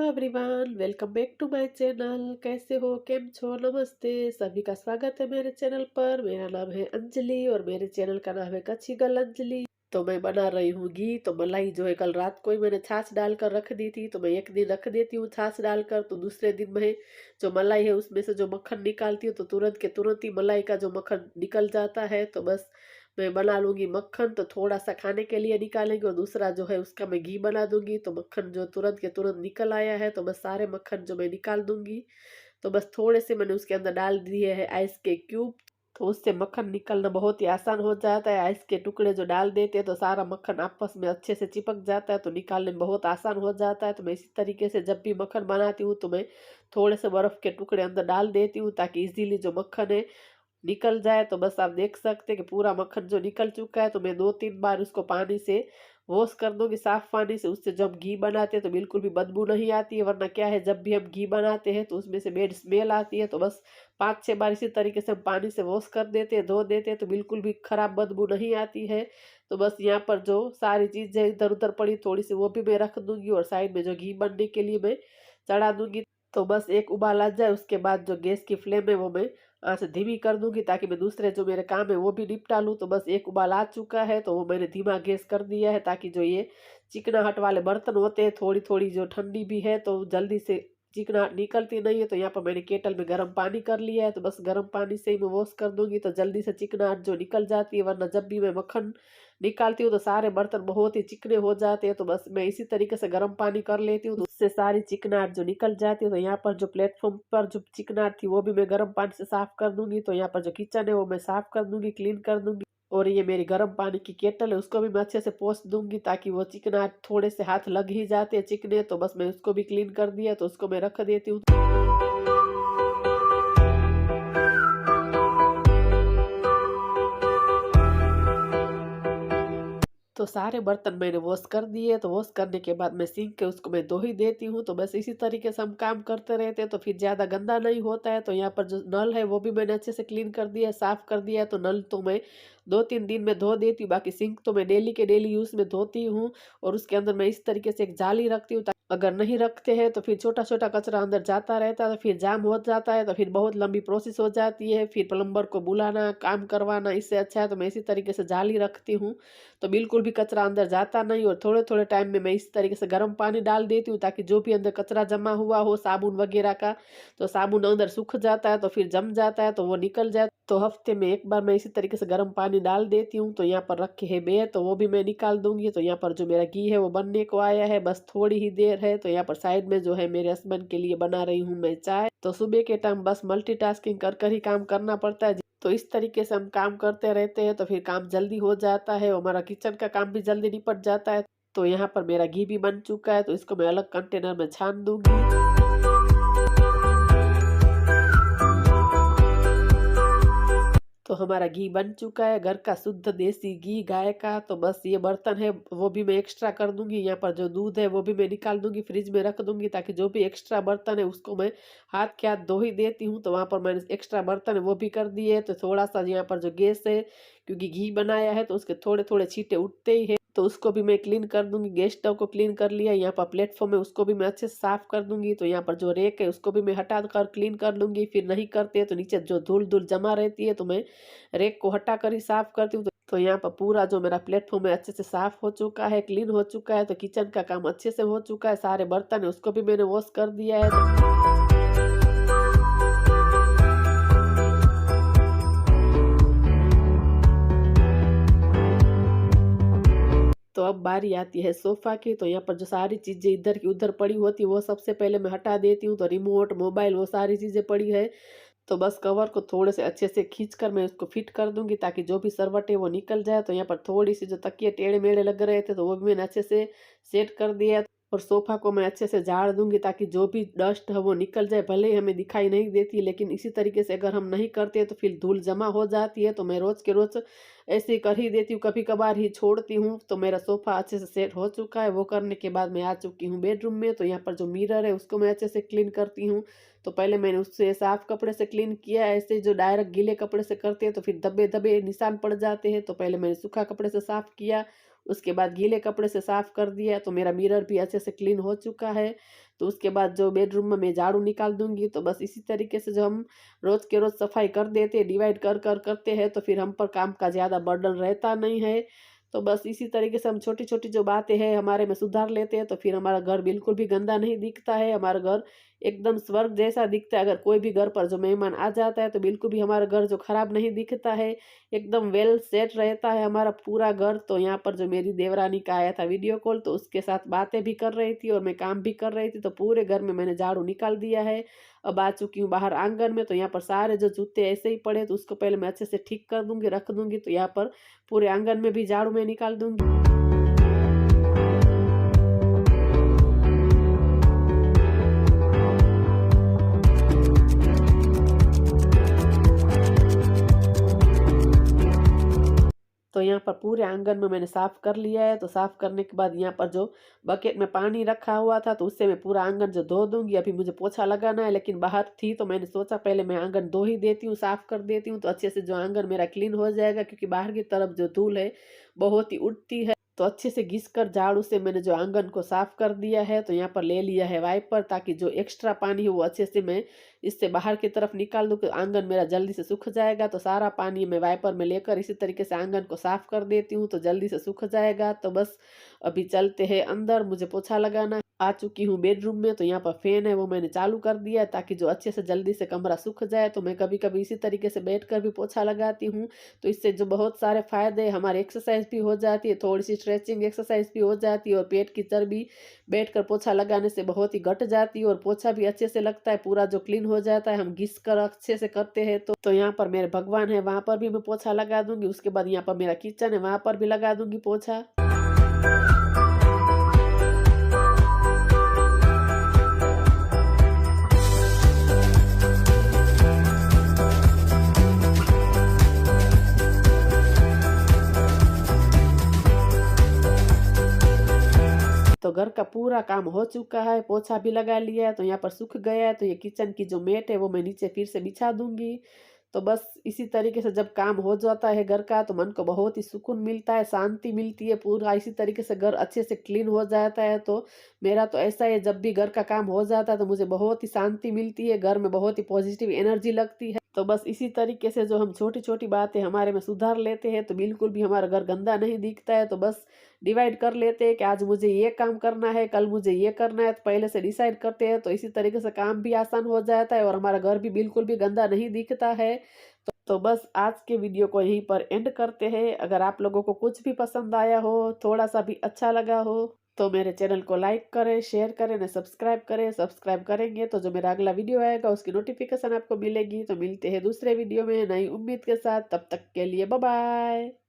Everyone, welcome back to my channel. कैसे हो, केम छो, नमस्ते। सभी का स्वागत है मेरे चैनल पर। मेरा नाम है अंजलि और मेरे चैनल का नाम है कच्ची गर्ल अंजलि। तो मैं बना रही हूँ घी। तो मलाई जो है कल रात को ही मैंने छाछ डालकर रख दी थी, तो मैं एक दिन रख देती हूँ छाछ डालकर, तो दूसरे दिन में जो मलाई है उसमें से जो मक्खन निकालती हूँ, तो तुरंत के तुरंत ही मलाई का जो मक्खन निकल जाता है। तो बस मैं बना लूँगी मक्खन, तो थोड़ा सा खाने के लिए निकालेंगे और दूसरा जो है उसका मैं घी बना दूँगी। तो मक्खन जो तुरंत के तुरंत निकल आया है, तो बस सारे मक्खन जो मैं निकाल दूँगी। तो बस थोड़े से मैंने उसके अंदर डाल दिए हैं आइस के क्यूब, तो उससे मक्खन निकलना बहुत ही आसान हो जाता है। आइस के टुकड़े जो डाल देते हैं तो सारा मक्खन आपस में अच्छे से चिपक जाता है, तो निकालने में बहुत आसान हो जाता है। तो मैं इसी तरीके से जब भी मक्खन बनाती हूँ तो मैं थोड़े से बर्फ़ के टुकड़े अंदर डाल देती हूँ, ताकि इजीली जो मक्खन है निकल जाए। तो बस आप देख सकते हैं कि पूरा मक्खन जो निकल चुका है, तो मैं 2-3 बार उसको पानी से वॉश कर दूँगी, साफ़ पानी से। उससे जब घी बनाते हैं तो बिल्कुल भी बदबू नहीं आती है, वरना क्या है, जब भी हम घी बनाते हैं तो उसमें से बैड स्मेल आती है। तो बस 5-6 बार इसी तरीके से हम पानी से वॉश कर देते हैं, धो देते हैं, तो बिल्कुल भी खराब बदबू नहीं आती है। तो बस यहाँ पर जो सारी चीज़ें इधर-उधर पड़ी थोड़ी-सी वो भी मैं रख दूँगी और साइड में जो घी बनने के लिए मैं चढ़ा दूँगी। तो बस एक उबाल आ जाए उसके बाद जो गैस की फ्लेम है वो मैं आँच धीमी कर दूँगी, ताकि मैं दूसरे जो मेरे काम है वो भी निपटा लूँ। तो बस एक उबाल आ चुका है, तो वो मैंने धीमा गैस कर दिया है, ताकि जो ये चिकनाहट वाले बर्तन होते हैं, थोड़ी-थोड़ी जो ठंडी भी है तो जल्दी से चिकनाहट निकलती नहीं है। तो यहाँ पर मैंने केटल में गर्म पानी कर लिया है, तो बस गर्म पानी से ही मैं वॉश कर दूँगी, तो जल्दी से चिकनाहट जो निकल जाती है। वरना जब भी मैं मक्खन निकालती हूँ तो सारे बर्तन बहुत ही चिकने हो जाते हैं। तो बस मैं इसी तरीके से गर्म पानी कर लेती हूँ, तो उससे सारी चिकनाहट जो निकल जाती है। तो यहाँ पर जो प्लेटफॉर्म पर जो चिकनाहट थी वो भी मैं गर्म पानी से साफ कर दूंगी। तो यहाँ पर जो किचन है वो मैं साफ कर दूंगी, क्लीन कर दूंगी। और ये मेरी गर्म पानी की केटल है उसको भी मैं अच्छे से पोंछ दूंगी, ताकि वो चिकनाहट थोड़े से हाथ लग ही जाते हैं चिकने। तो बस मैं उसको भी क्लीन कर दिया, तो उसको मैं रख देती हूँ। तो सारे बर्तन मैंने वॉश कर दिए, तो वॉश करने के बाद मैं सिंक के उसको मैं धो ही देती हूँ। तो बस इसी तरीके से हम काम करते रहते हैं, तो फिर ज़्यादा गंदा नहीं होता है। तो यहाँ पर जो नल है वो भी मैंने अच्छे से क्लीन कर दिया है, साफ़ कर दिया है। तो नल तो मैं 2-3 दिन में धो देती हूँ, बाकी सिंक तो मैं डेली के डेली यूज़ में धोती हूँ। और उसके अंदर मैं इस तरीके से एक जाली रखती हूँ, अगर नहीं रखते हैं तो फिर छोटा-छोटा कचरा अंदर जाता रहता है, तो फिर जाम हो जाता है, तो फिर बहुत लंबी प्रोसेस हो जाती है, फिर प्लम्बर को बुलाना, काम करवाना। इससे अच्छा है तो मैं इसी तरीके से जाली रखती हूँ, तो बिल्कुल भी कचरा अंदर जाता नहीं। और थोड़े-थोड़े टाइम में मैं इस तरीके से गर्म पानी डाल देती हूँ, ताकि जो भी अंदर कचरा जमा हुआ हो साबुन वगैरह का, तो साबुन अंदर सूख जाता है, तो फिर जम जाता है, तो वो निकल जाए। तो हफ्ते में एक बार मैं इसी तरीके से गर्म पानी डाल देती हूँ। तो यहाँ पर रखे है बेर, तो वो भी मैं निकाल दूँगी। तो यहाँ पर जो मेरा घी है वो बनने को आया है, बस थोड़ी ही देर है। तो यहाँ पर साइड में जो है मेरे हस्बैंड के लिए बना रही हूँ मैं चाय। तो सुबह के टाइम बस मल्टीटास्किंग कर ही काम करना पड़ता है। तो इस तरीके से हम काम करते रहते हैं, तो फिर काम जल्दी हो जाता है, हमारा किचन का काम भी जल्दी निपट जाता है। तो यहाँ पर मेरा घी भी बन चुका है, तो इसको मैं अलग कंटेनर में छान दूँगी। तो हमारा घी बन चुका है, घर का शुद्ध देसी घी गाय का। तो बस ये बर्तन है वो भी मैं एक्स्ट्रा कर दूँगी। यहाँ पर जो दूध है वो भी मैं निकाल दूँगी, फ्रिज में रख दूँगी, ताकि जो भी एक्स्ट्रा बर्तन है उसको मैं हाथ के हाथ धो ही देती हूँ। तो वहाँ पर मैंने एक्स्ट्रा बर्तन है वो भी कर दिए। तो थोड़ा-सा यहाँ पर जो गैस है, क्योंकि घी बनाया है तो उसके थोड़े-थोड़े छींटे उठते ही हैं, तो उसको भी मैं क्लीन कर दूँगी। गैस स्टोव को क्लीन कर लिया, यहाँ पर प्लेटफ़ॉर्म है उसको भी मैं अच्छे से साफ़ कर दूँगी। तो यहाँ पर जो रैक है उसको भी मैं हटा कर क्लीन कर लूँगी। फिर नहीं करते हैं तो नीचे जो धूल-धूल जमा रहती है, तो मैं रैक को हटा कर ही साफ़ करती हूँ। तो यहाँ पर पूरा जो मेरा प्लेटफ़ॉर्म है अच्छे से साफ़ हो चुका है, क्लीन हो चुका है। तो किचन का काम अच्छे से हो चुका है, सारे बर्तन है उसको भी मैंने वॉश कर दिया है। तो अब बारी आती है सोफ़ा की। तो यहाँ पर जो सारी चीज़ें इधर की उधर पड़ी होती है वो सबसे पहले मैं हटा देती हूँ। तो रिमोट, मोबाइल वो सारी चीज़ें पड़ी है, तो बस कवर को थोड़े से अच्छे से खींचकर मैं उसको फिट कर दूँगी, ताकि जो भी सरवट है वो निकल जाए। तो यहाँ पर थोड़ी-सी जो तकिए टेढ़े-मेढ़े लग रहे थे, तो वो भी मैंने अच्छे से सेट कर दिया। और सोफ़ा को मैं अच्छे से झाड़ दूँगी, ताकि जो भी डस्ट है वो निकल जाए। भले ही हमें दिखाई नहीं देती, लेकिन इसी तरीके से अगर हम नहीं करते तो फिर धूल जमा हो जाती है। तो मैं रोज़ के रोज़ ऐसे ही कर ही देती हूँ, कभी-कभार ही छोड़ती हूँ। तो मेरा सोफ़ा अच्छे से सेट हो चुका है। वो करने के बाद मैं आ चुकी हूँ बेडरूम में। तो यहाँ पर जो मिरर है उसको मैं अच्छे से क्लीन करती हूँ। तो पहले मैंने उससे साफ़ कपड़े से क्लीन किया। ऐसे जो डायरेक्ट गीले कपड़े से करते हैं तो फिर धब्बे-धब्बे निशान पड़ जाते हैं। तो पहले मैंने सूखा कपड़े से साफ़ किया, उसके बाद गीले कपड़े से साफ़ कर दिया, तो मेरा मिरर भी अच्छे से क्लीन हो चुका है। तो उसके बाद जो बेडरूम में मैं झाड़ू निकाल दूँगी। तो बस इसी तरीके से जो हम रोज़ के रोज़ सफाई कर देते हैं, डिवाइड करते हैं, तो फिर हम पर काम का ज़्यादा बर्डन रहता नहीं है। तो बस इसी तरीके से हम छोटी-छोटी जो बातें हैं हमारे में सुधार लेते हैं, तो फिर हमारा घर बिल्कुल भी गंदा नहीं दिखता है। हमारा घर एकदम स्वर्ग जैसा दिखता है। अगर कोई भी घर पर जो मेहमान आ जाता है, तो बिल्कुल भी हमारा घर जो खराब नहीं दिखता है, एकदम वेल सेट रहता है हमारा पूरा घर। तो यहाँ पर जो मेरी देवरानी का आया था वीडियो कॉल, तो उसके साथ बातें भी कर रही थी और मैं काम भी कर रही थी। तो पूरे घर में मैंने झाड़ू निकाल दिया है। अब आ चुकी हूँ बाहर आंगन में, तो यहाँ पर सारे जो जूते ऐसे ही पड़े, तो उसको पहले मैं अच्छे से ठीक कर दूँगी, रख दूँगी। तो यहाँ पर पूरे आंगन में भी झाड़ू मैं निकाल दूँगी। तो यहाँ पर पूरे आंगन में मैंने साफ़ कर लिया है। तो साफ़ करने के बाद यहाँ पर जो बकेट में पानी रखा हुआ था, तो उससे मैं पूरा आंगन जो धो दूँगी। अभी मुझे पोछा लगाना है, लेकिन बाहर थी तो मैंने सोचा पहले मैं आंगन धो ही देती हूँ, साफ़ कर देती हूँ, तो अच्छे से जो आंगन मेरा क्लीन हो जाएगा। क्योंकि बाहर की तरफ जो धूल है बहुत ही उड़ती है। तो अच्छे से घिस कर झाड़ू से मैंने जो आंगन को साफ़ कर दिया है। तो यहाँ पर ले लिया है वाइपर, ताकि जो एक्स्ट्रा पानी है वो अच्छे से मैं इससे बाहर की तरफ निकाल दूँ, कि आंगन मेरा जल्दी से सूख जाएगा। तो सारा पानी मैं वाइपर में लेकर इसी तरीके से आंगन को साफ़ कर देती हूँ, तो जल्दी से सूख जाएगा। तो बस अभी चलते हैं अंदर, मुझे पोछा लगाना है। आ चुकी हूँ बेडरूम में, तो यहाँ पर फ़ैन है वो मैंने चालू कर दिया है, ताकि जो अच्छे से जल्दी से कमरा सूख जाए। तो मैं कभी-कभी इसी तरीके से बैठकर भी पोछा लगाती हूँ। तो इससे जो बहुत सारे फ़ायदे, हमारी एक्सरसाइज़ भी हो जाती है, थोड़ी-सी स्ट्रेचिंग एक्सरसाइज़ भी हो जाती है, और पेट की चर्बी बैठकर पोछा लगाने से बहुत ही घट जाती है, और पोछा भी अच्छे से लगता है, पूरा जो क्लीन हो जाता है। हम घिस कर अच्छे से करते हैं। तो यहाँ पर मेरे भगवान है, वहाँ पर भी मैं पोछा लगा दूँगी। उसके बाद यहाँ पर मेरा किचन है, वहाँ पर भी लगा दूँगी पोछा। तो घर का पूरा काम हो चुका है, पोछा भी लगा लिया है, तो यहाँ पर सूख गया है। तो ये किचन की जो मैट है वो मैं नीचे फिर से बिछा दूँगी। तो बस इसी तरीके से जब काम हो जाता है घर का, तो मन को बहुत ही सुकून मिलता है, शांति मिलती है। पूरा इसी तरीके से घर अच्छे से क्लीन हो जाता है। तो मेरा तो ऐसा है, जब भी घर का काम हो जाता है तो मुझे बहुत ही शांति मिलती है, घर में बहुत ही पॉजिटिव एनर्जी लगती है। तो बस इसी तरीके से जो हम छोटी-छोटी बातें हमारे में सुधार लेते हैं, तो बिल्कुल भी हमारा घर गंदा नहीं दिखता है। तो बस डिवाइड कर लेते हैं कि आज मुझे ये काम करना है, कल मुझे ये करना है, तो पहले से डिसाइड करते हैं। तो इसी तरीके से काम भी आसान हो जाता है, और हमारा घर भी बिल्कुल भी गंदा नहीं दिखता है। तो बस आज के वीडियो को यहीं पर एंड करते हैं। अगर आप लोगों को कुछ भी पसंद आया हो, थोड़ा-सा भी अच्छा लगा हो, तो मेरे चैनल को लाइक करें, शेयर करें, न सब्सक्राइब करें। सब्सक्राइब करेंगे तो जो मेरा अगला वीडियो आएगा उसकी नोटिफ़िकेशन आपको मिलेगी। तो मिलते हैं दूसरे वीडियो में नई उम्मीद के साथ, तब तक के लिए बाय बाय।